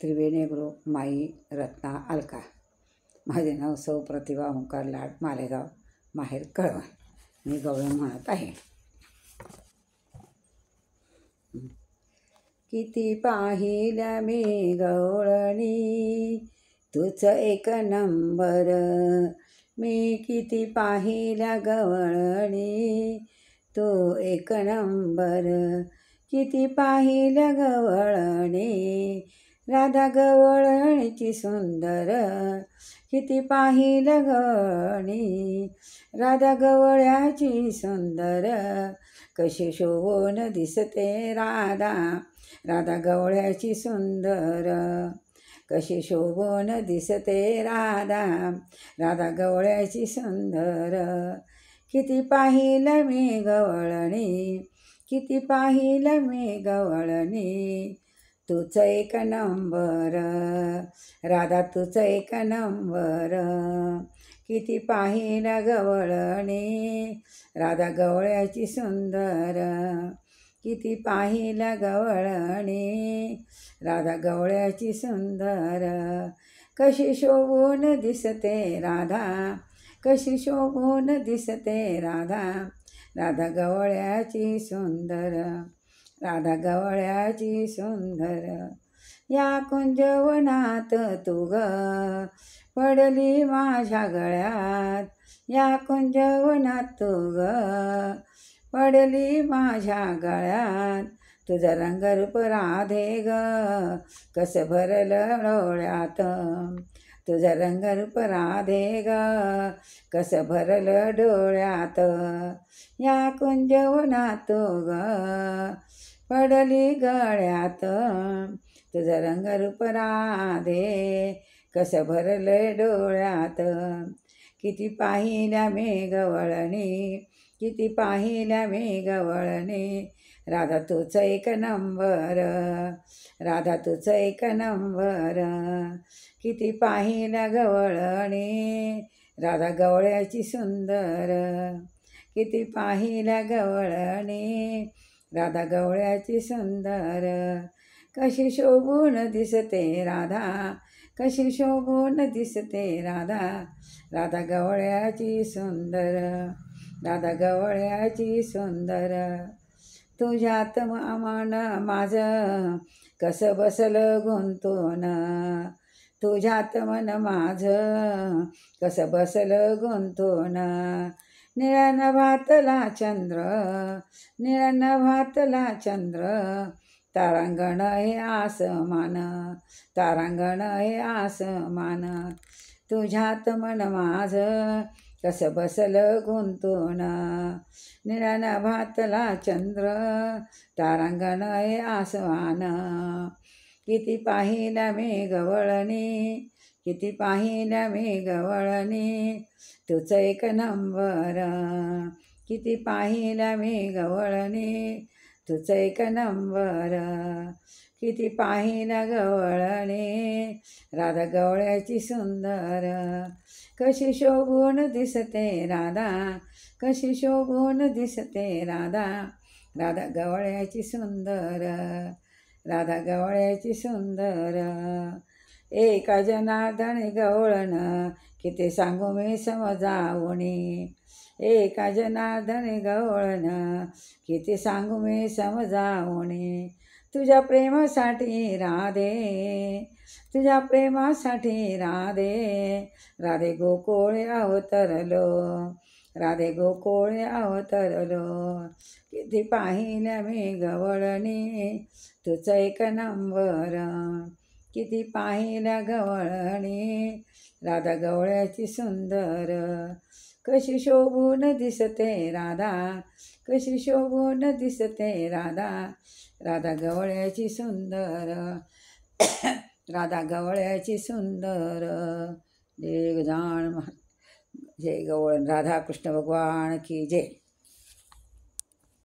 त्रिवेणी group माई रत्ना अलका. माझे नाव सौ प्रतिभा ओंकार लाड, मालेगाव, माहेर कळवण. मी गवळण म्हणत आहे. किती पाहिल्या मी गवळणी, तूच एक नंबर. मी किती पाहिल्या गवळणी, तू एक नंबर. किती पाहिल्या गवळणी, राधा गवळणीची सुंदर. किती पाहिल्या गवळणी, राधा गवळ्याची सुंदर. कशी शोभून दिसते राधा, राधा गवळ्याची सुंदर. कशी शोभून दिसते राधा, राधा गवळ्याची सुंदर. किती पाहिलं मी गवळणी, किती पाहिलं मी गवळणी, तूच एक नंबर. राधा तूच एक नंबर. किती पाहिलं गवळणी, राधा गवळ्याची सुंदर. किती पाहिलं गवळणी, राधा गवळ्याची सुंदर. कशी शोभून दिसते राधा, कशी शोभून दिसते राधा, राधा गवळ्याची सुंदर. राधा गवळ्याची सुंदर. या कुंजवनात तू ग पडली माझ्या गळ्यात. या कुंजवनात तू ग पडली माझ्या गळ्यात. तुझं रंगरूप राधे ग कसं भरलं डोळ्यात. तुझं रंगरूप राधे ग कसं भरलं डोळ्यात. या कुंजवनात तू ग पडली गळ्यात. तुझं रंगरूप राधे कसं भरलं डोळ्यात. किती पाहिल्या मी गवळणी, किती पाहिल्या मी गवळणी, राधा तूच एक नंबर. राधा तूच एक नंबर. किती पाहिल्या गवळणी, राधा गवळ्याची सुंदर. किती पाहिल्या गवळणी, राधा गवळ्याची सुंदर. कशी शोभून दिसते राधा, कशी शोभून दिसते राधा, राधा गवळ्याची सुंदर. राधा गवळ्याची सुंदर. तुझ्यात मन माझं कसं बसलं गुंतून. तुझ्यात मन माझं कसं बसलं गुंतून. निळ्या नभातला चंद्र, निळ्या नभातला चंद्र, तारांगण हे आसमान, तारांगण हे आसमान. तुझ्यात मन माझं कसं बसलं गुंतून. निळ्या नभातला चंद्र, तारांगण हे आसमान. किती पाहिल्या मी गवळणी, किती पाहिल्या मी गवळणी, तूच एक नंबर. किती पाहिल्या मी गवळणी, तूच एक नंबर. किती पाहिल्या गवळणी, राधा गवळ्याची सुंदर. कशी शोभून दिसते राधा, कशी शोभून दिसते राधा, राधा गवळ्याची सुंदर. राधा गवळ्याची सुंदर. एका जनार्दन गवळण किती सांगू मी समजावणी. एका जनार्दन गवळण किती सांगू मी समजावणी. तुझ्या प्रेमासाठी राधे, तुझ्या प्रेमासाठी राधे, राधे गोकुळे अवतरलो, राधे गोकुळे अवतरलो. किती पाहिल्या मी गवळणी, तूच एक नंबर. किती पाहिल्या गवळणी, राधा गवळ्याची सुंदर. कशी शोभून दिसते राधा, कशी शोभून दिसते राधा, राधा गवळ्याची सुंदर. राधा गवळ्याची सुंदर. जय गजानन, जय गवळण. राधा कृष्ण भगवान की जय.